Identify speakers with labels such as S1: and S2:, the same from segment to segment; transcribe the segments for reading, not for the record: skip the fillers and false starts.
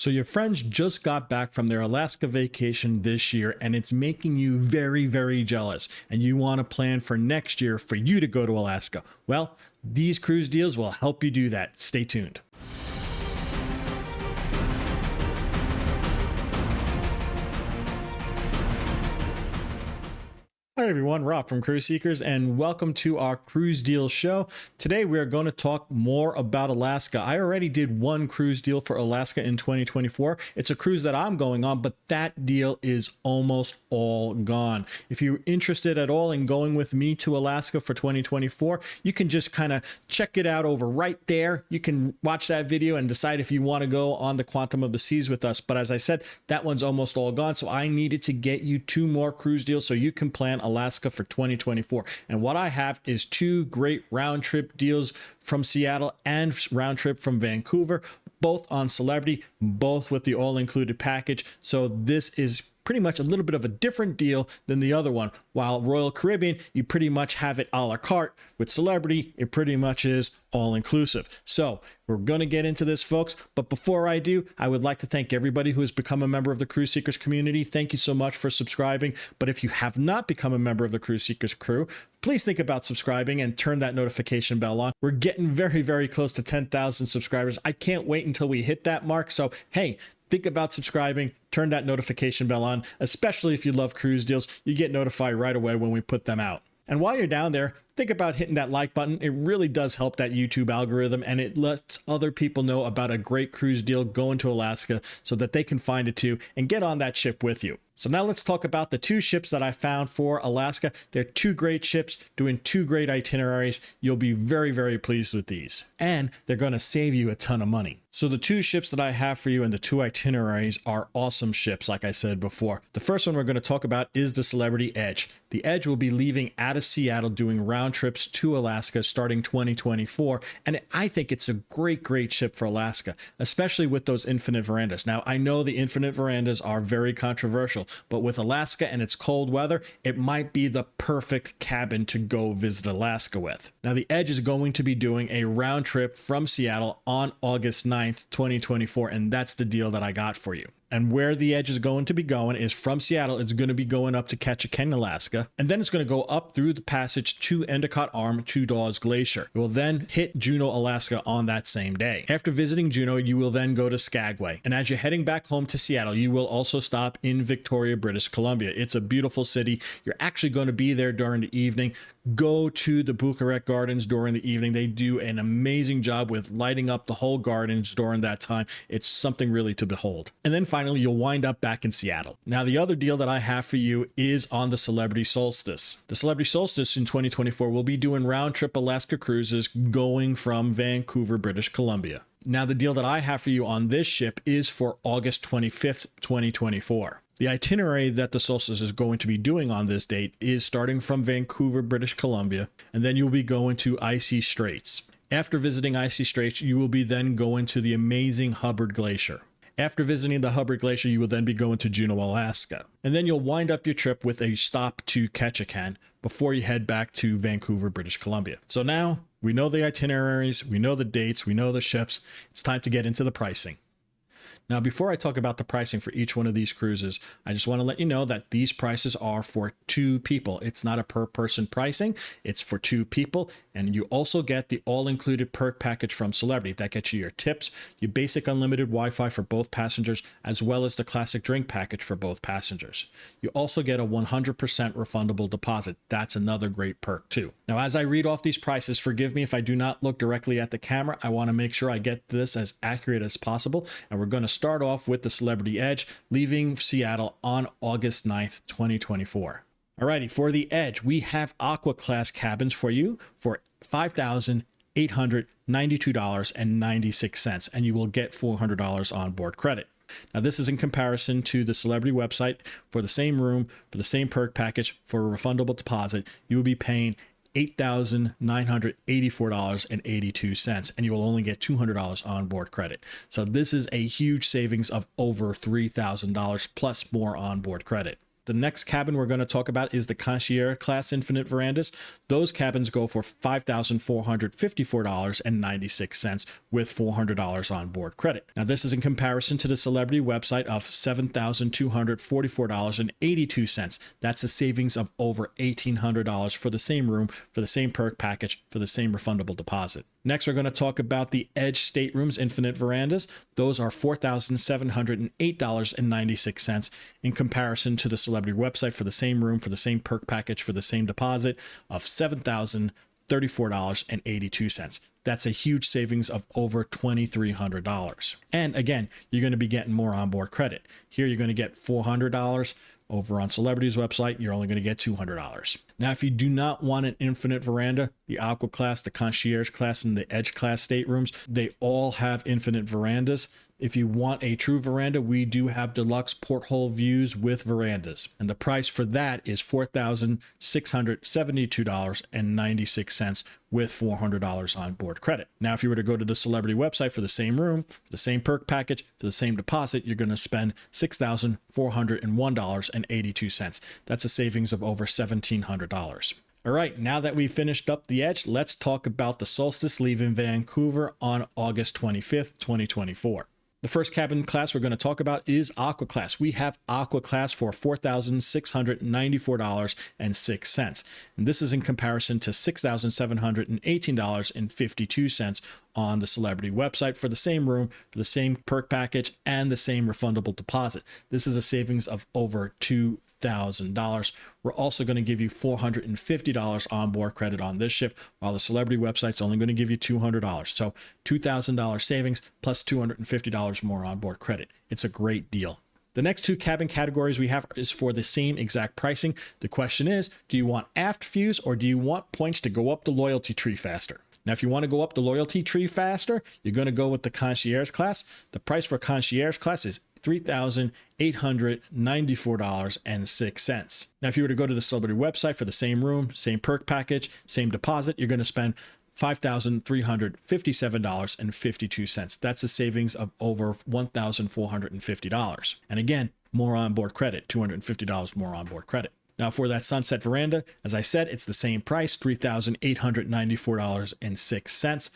S1: So your friends just got back from their Alaska vacation this year and it's making you very, very jealous. And you want to plan for next year for you to go to Alaska. Well, these cruise deals will help you do that. Stay tuned. Hi everyone, Rob from Cruise Seekers, and welcome to our cruise deal show. Today we are going to talk more about Alaska. I already did one cruise deal for Alaska in 2024. It's a cruise that I'm going on, but that deal is almost all gone. If you're interested at all in going with me to Alaska for 2024, you can just kind of check it out over right there. You can watch that video and decide if you want to go on the Quantum of the Seas with us. But as I said, that one's almost all gone. So I needed to get you two more cruise deals so you can plan Alaska for 2024. And what I have is two great round trip deals from Seattle and round trip from Vancouver, both on Celebrity, both with the all-included package. So this is pretty much a little bit of a different deal than the other one. While Royal Caribbean, you pretty much have it a la carte. With Celebrity, it pretty much is all-inclusive. So we're going to get into this, folks. But before I do, I would like to thank everybody who has become a member of the Cruise Seekers community. Thank you so much for subscribing. But if you have not become a member of the Cruise Seekers crew, please think about subscribing and turn that notification bell on. We're getting very, very close to 10,000 subscribers. I can't wait until we hit that mark. So, hey, think about subscribing, turn that notification bell on, especially if you love cruise deals. You get notified right away when we put them out. And while you're down there, think about hitting that like button. It really does help that YouTube algorithm, and it lets other people know about a great cruise deal going to Alaska so that they can find it too and get on that ship with you. So now let's talk about the two ships that I found for Alaska. They're two great ships doing two great itineraries. You'll be very, very pleased with these. And they're going to save you a ton of money. So the two ships that I have for you and the two itineraries are awesome ships, like I said before. The first one we're going to talk about is the Celebrity Edge. The Edge will be leaving out of Seattle doing round trips to Alaska starting 2024. And I think it's a great, great ship for Alaska, especially with those infinite verandas. Now, I know the infinite verandas are very controversial, but with Alaska and its cold weather, it might be the perfect cabin to go visit Alaska with. Now, the Edge is going to be doing a round trip from Seattle on August 9th, 2024, and that's the deal that I got for you. And where the Edge is going to be going is from Seattle. It's going to be going up to Ketchikan, Alaska. And then it's going to go up through the passage to Endicott Arm to Dawes Glacier. It will then hit Juneau, Alaska on that same day. After visiting Juneau, you will then go to Skagway. And as you're heading back home to Seattle, you will also stop in Victoria, British Columbia. It's a beautiful city. You're actually going to be there during the evening. Go to the Bucharest Gardens during the evening. They do an amazing job with lighting up the whole gardens during that time. It's something really to behold. And then finally, you'll wind up back in Seattle. Now, the other deal that I have for you is on the Celebrity Solstice. The Celebrity Solstice in 2024 will be doing round trip Alaska cruises going from Vancouver, British Columbia. Now, the deal that I have for you on this ship is for August 25th, 2024. The itinerary that the Solstice is going to be doing on this date is starting from Vancouver, British Columbia, and then you'll be going to Icy Straits. After visiting Icy Straits, you will be then going to the amazing Hubbard Glacier. After visiting the Hubbard Glacier, you will then be going to Juneau, Alaska. And then you'll wind up your trip with a stop to Ketchikan before you head back to Vancouver, British Columbia. So now we know the itineraries, we know the dates, we know the ships. It's time to get into the pricing. Now, before I talk about the pricing for each one of these cruises, I just want to let you know that these prices are for two people. It's not a per person pricing. It's for two people. And you also get the all-included perk package from Celebrity. That gets you your tips, your basic unlimited Wi-Fi for both passengers, as well as the classic drink package for both passengers. You also get a 100% refundable deposit. That's another great perk too. Now, as I read off these prices, forgive me if I do not look directly at the camera. I want to make sure I get this as accurate as possible. And we're going to start off with the Celebrity Edge, leaving Seattle on August 9th, 2024. Alrighty, for the Edge, we have Aqua Class cabins for you for $5,892.96, and you will get $400 on board credit. Now, this is in comparison to the Celebrity website. For the same room, for the same perk package, for a refundable deposit, you will be paying $8,984.82, and you will only get $200 on board credit. So this is a huge savings of over $3,000 plus more on board credit. The next cabin we're going to talk about is the Concierge class infinite verandas. Those cabins go for $5,454.96 with $400 on board credit. Now this is in comparison to the Celebrity website of $7,244.82. That's a savings of over $1,800 for the same room, for the same perk package, for the same refundable deposit. Next, we're going to talk about the Edge Staterooms Infinite Verandas. Those are $4,708.96 in comparison to the Celebrity website for the same room, for the same perk package, for the same deposit of $7,034.82. That's a huge savings of over $2,300. And again, you're going to be getting more onboard credit. Here, you're going to get $400. Over on Celebrity's website, you're only going to get $200. Now, if you do not want an infinite veranda, the Aqua class, the Concierge class, and the Edge class staterooms, they all have infinite verandas. If you want a true veranda, we do have deluxe porthole views with verandas. And the price for that is $4,672.96 with $400 on board credit. Now, if you were to go to the Celebrity website for the same room, for the same perk package, for the same deposit, you're going to spend $6,401.82. That's a savings of over $1,700. All right, now that we've finished up the Edge, let's talk about the Solstice leaving Vancouver on August 25th, 2024. The first cabin class we're going to talk about is Aqua class. We have Aqua class for $4,694.06. And this is in comparison to $6,718.52 on the Celebrity website for the same room, for the same perk package, and the same refundable deposit. This is a savings of over $2,000. We're also going to give you $450 onboard credit on this ship, while the Celebrity website's only going to give you $200. So $2,000 savings plus $250 more onboard credit. It's a great deal. The next two cabin categories we have is for the same exact pricing. The question is, do you want aft views or do you want points to go up the loyalty tree faster? Now, if you want to go up the loyalty tree faster, you're going to go with the Concierge class. The price for Concierge class is $3,894.06. Now, if you were to go to the Celebrity website for the same room, same perk package, same deposit, you're going to spend $5,357.52. That's a savings of over $1,450. And again, more onboard credit, $250 more onboard credit. Now, for that Sunset Veranda, as I said, it's the same price, $3,894.06.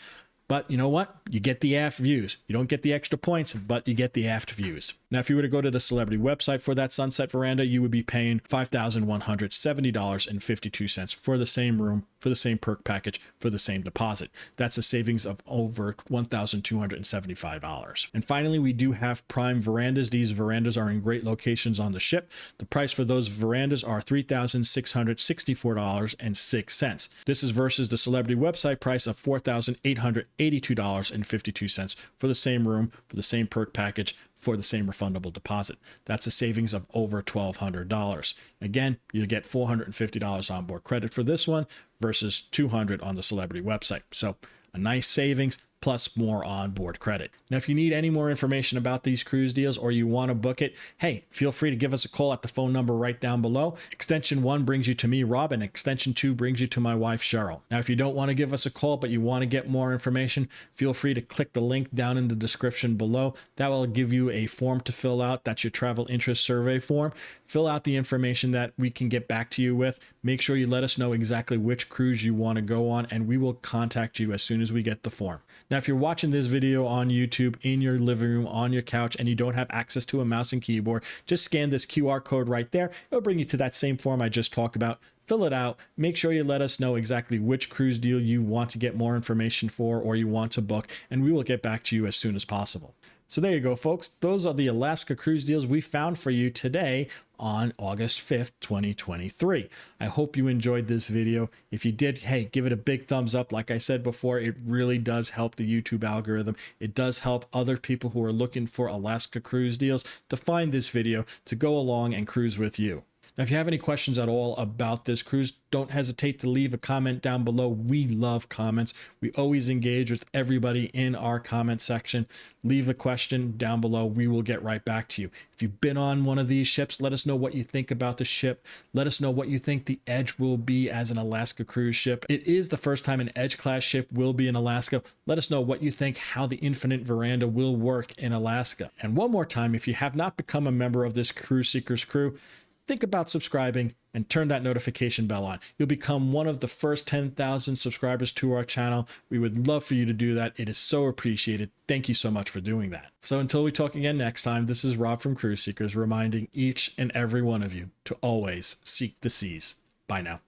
S1: But you know what? You get the aft views. You don't get the extra points, but you get the aft views. Now, if you were to go to the Celebrity website for that Sunset Veranda, you would be paying $5,170.52 for the same room, for the same perk package, for the same deposit. That's a savings of over $1,275. And finally, we do have prime verandas. These verandas are in great locations on the ship. The price for those verandas are $3,664.06. This is versus the Celebrity website price of $4,882.52 for the same room, for the same perk package, for the same refundable deposit. That's a savings of over $1,200. Again, you get $450 on board credit for this one versus $200 on the Celebrity website. So a nice savings plus more onboard credit. Now, if you need any more information about these cruise deals or you want to book it, hey, feel free to give us a call at the phone number right down below. Extension 1 brings you to me, Rob, and Extension 2 brings you to my wife, Cheryl. Now, if you don't want to give us a call, but you want to get more information, feel free to click the link down in the description below. That will give you a form to fill out. That's your travel interest survey form. Fill out the information that we can get back to you with. Make sure you let us know exactly which cruise you want to go on, and we will contact you as soon as we get the form. Now, if you're watching this video on YouTube in your living room, on your couch, and you don't have access to a mouse and keyboard, just scan this QR code right there. It'll bring you to that same form I just talked about. Fill it out. Make sure you let us know exactly which cruise deal you want to get more information for or you want to book, and we will get back to you as soon as possible. So there you go, folks. Those are the Alaska cruise deals we found for you today on August 5th, 2023. I hope you enjoyed this video. If you did, hey, give it a big thumbs up. Like I said before, it really does help the YouTube algorithm. It does help other people who are looking for Alaska cruise deals to find this video to go along and cruise with you. Now, if you have any questions at all about this cruise, don't hesitate to leave a comment down below. We love comments. We always engage with everybody in our comment section. Leave a question down below. We will get right back to you. If you've been on one of these ships, let us know what you think about the ship. Let us know what you think the Edge will be as an Alaska cruise ship. It is the first time an Edge class ship will be in Alaska. Let us know what you think, how the Infinite Veranda will work in Alaska. And one more time, if you have not become a member of this Cruise Seekers crew, think about subscribing and turn that notification bell on. You'll become one of the first 10,000 subscribers to our channel. We would love for you to do that. It is so appreciated. Thank you so much for doing that. So until we talk again next time, this is Rob from Cruise Seekers reminding each and every one of you to always seek the seas. Bye now.